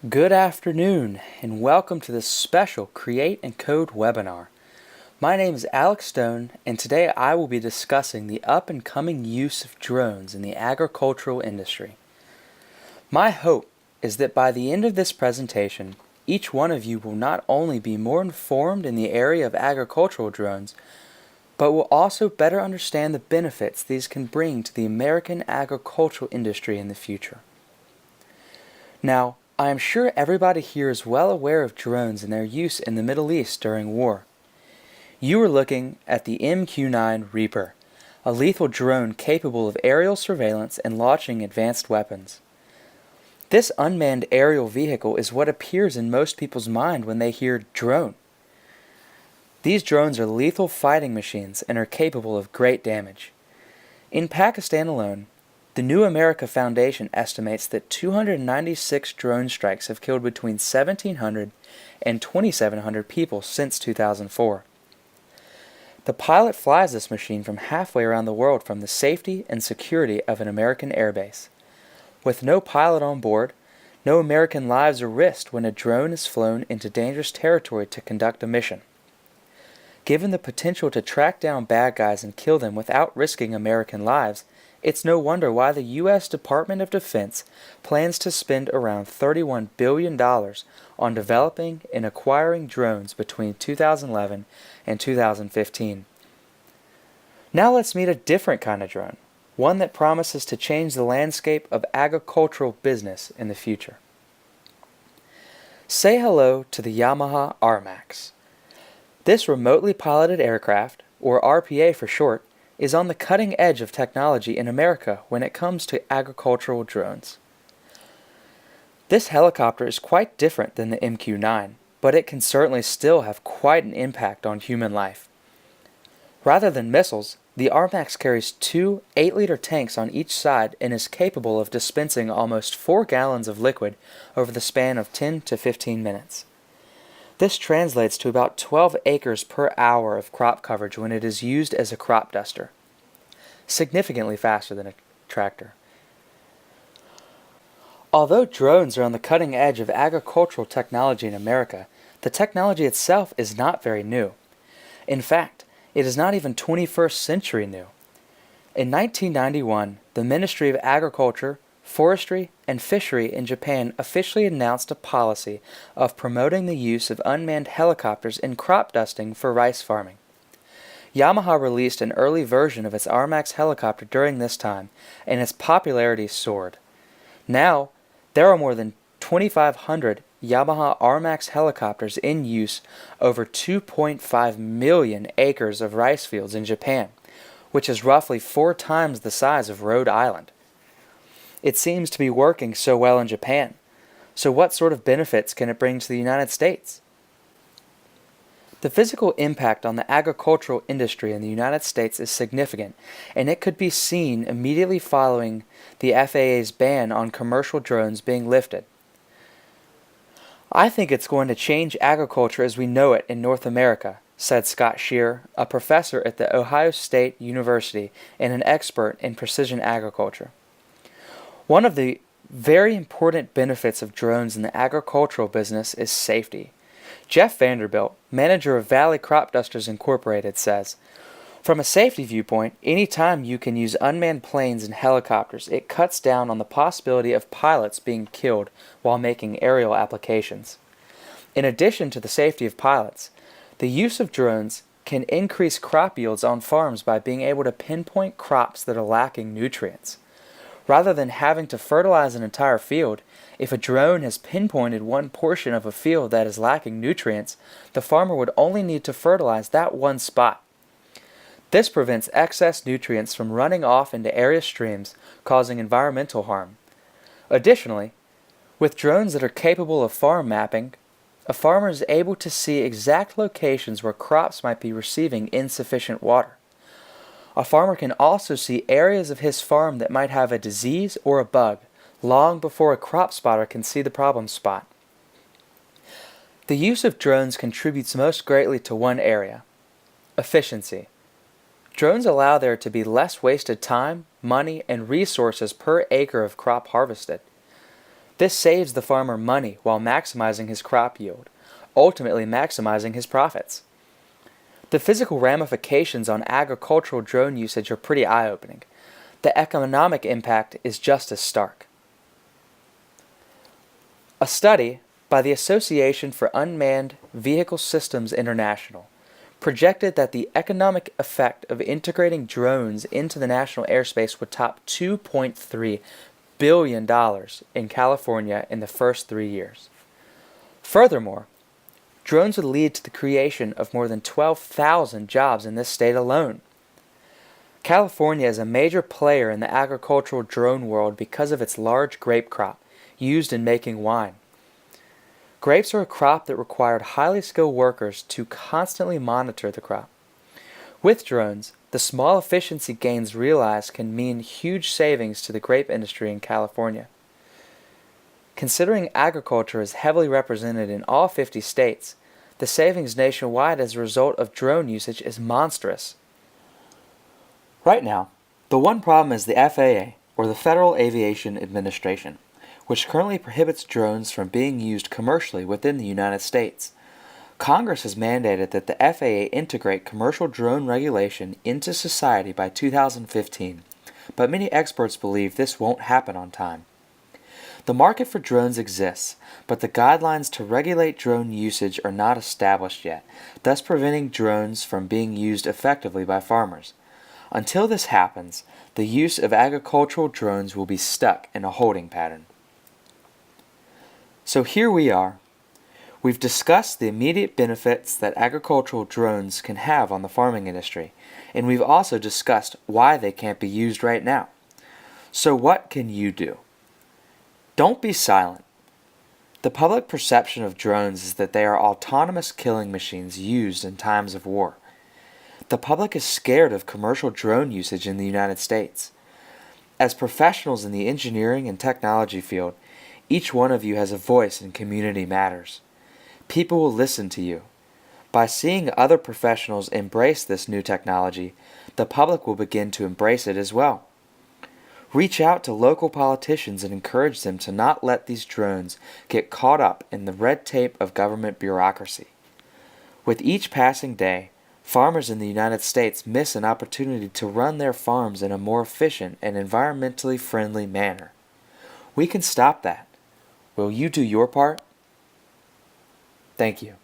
Good afternoon, and welcome to this special Create and Code webinar. My name is Alex Stone, and today I will be discussing the up-and-coming use of drones in the agricultural industry. My hope is that by the end of this presentation, each one of you will not only be more informed in the area of agricultural drones, but will also better understand the benefits these can bring to the American agricultural industry in the future. Now, I am sure everybody here is well aware of drones and their use in the Middle East during war. You are looking at the MQ-9 Reaper, a lethal drone capable of aerial surveillance and launching advanced weapons. This unmanned aerial vehicle is what appears in most people's mind when they hear drone. These drones are lethal fighting machines and are capable of great damage. In Pakistan alone, the New America Foundation estimates that 296 drone strikes have killed between 1,700 and 2,700 people since 2004. The pilot flies this machine from halfway around the world from the safety and security of an American airbase. With no pilot on board, no American lives are risked when a drone is flown into dangerous territory to conduct a mission. Given the potential to track down bad guys and kill them without risking American lives, it's no wonder why the U.S. Department of Defense plans to spend around $31 billion on developing and acquiring drones between 2011 and 2015. Now let's meet a different kind of drone, one that promises to change the landscape of agricultural business in the future. Say hello to the Yamaha RMAX. This remotely piloted aircraft, or RPA for short, is on the cutting edge of technology in America when it comes to agricultural drones. This helicopter is quite different than the MQ-9, but it can certainly still have quite an impact on human life. Rather than missiles, the RMAX carries two 8-liter tanks on each side and is capable of dispensing almost 4 gallons of liquid over the span of 10 to 15 minutes. This translates to about 12 acres per hour of crop coverage when it is used as a crop duster, significantly faster than a tractor. Although drones are on the cutting edge of agricultural technology in America, the technology itself is not very new. In fact, it is not even 21st century new. In 1991, the Ministry of Agriculture, Forestry, and Fishery in Japan officially announced a policy of promoting the use of unmanned helicopters in crop dusting for rice farming. Yamaha released an early version of its RMAX helicopter during this time, and its popularity soared. Now, there are more than 2,500 Yamaha RMAX helicopters in use over 2.5 million acres of rice fields in Japan, which is roughly 4 times the size of Rhode Island. It seems to be working so well in Japan. So what sort of benefits can it bring to the United States? The physical impact on the agricultural industry in the United States is significant, and it could be seen immediately following the FAA's ban on commercial drones being lifted. I think it's going to change agriculture as we know it in North America, said Scott Shear, a professor at The Ohio State University and an expert in precision agriculture. One of the very important benefits of drones in the agricultural business is safety. Jeff Vanderbilt, manager of Valley Crop Dusters Incorporated, says, "From a safety viewpoint, any time you can use unmanned planes and helicopters, it cuts down on the possibility of pilots being killed while making aerial applications. In addition to the safety of pilots, the use of drones can increase crop yields on farms by being able to pinpoint crops that are lacking nutrients. Rather than having to fertilize an entire field, if a drone has pinpointed one portion of a field that is lacking nutrients, the farmer would only need to fertilize that one spot. This prevents excess nutrients from running off into area streams, causing environmental harm. Additionally, with drones that are capable of farm mapping, a farmer is able to see exact locations where crops might be receiving insufficient water. A farmer can also see areas of his farm that might have a disease or a bug long before a crop spotter can see the problem spot. The use of drones contributes most greatly to one area: efficiency. Drones allow there to be less wasted time, money, and resources per acre of crop harvested. This saves the farmer money while maximizing his crop yield, ultimately maximizing his profits. The physical ramifications on agricultural drone usage are pretty eye-opening. The economic impact is just as stark. A study by the Association for Unmanned Vehicle Systems International projected that the economic effect of integrating drones into the national airspace would top $2.3 billion in California in the first 3 years. Furthermore, drones would lead to the creation of more than 12,000 jobs in this state alone. California is a major player in the agricultural drone world because of its large grape crop used in making wine. Grapes are a crop that required highly skilled workers to constantly monitor the crop. With drones, the small efficiency gains realized can mean huge savings to the grape industry in California. Considering agriculture is heavily represented in all 50 states, the savings nationwide as a result of drone usage is monstrous. Right now, the one problem is the FAA, or the Federal Aviation Administration, which currently prohibits drones from being used commercially within the United States. Congress has mandated that the FAA integrate commercial drone regulation into society by 2015, but many experts believe this won't happen on time. The market for drones exists, but the guidelines to regulate drone usage are not established yet, thus preventing drones from being used effectively by farmers. Until this happens, the use of agricultural drones will be stuck in a holding pattern. So here we are. We've discussed the immediate benefits that agricultural drones can have on the farming industry, and we've also discussed why they can't be used right now. So what can you do? Don't be silent. The public perception of drones is that they are autonomous killing machines used in times of war. The public is scared of commercial drone usage in the United States. As professionals in the engineering and technology field, each one of you has a voice in community matters. People will listen to you. By seeing other professionals embrace this new technology, the public will begin to embrace it as well. Reach out to local politicians and encourage them to not let these drones get caught up in the red tape of government bureaucracy. With each passing day, farmers in the United States miss an opportunity to run their farms in a more efficient and environmentally friendly manner. We can stop that. Will you do your part? Thank you.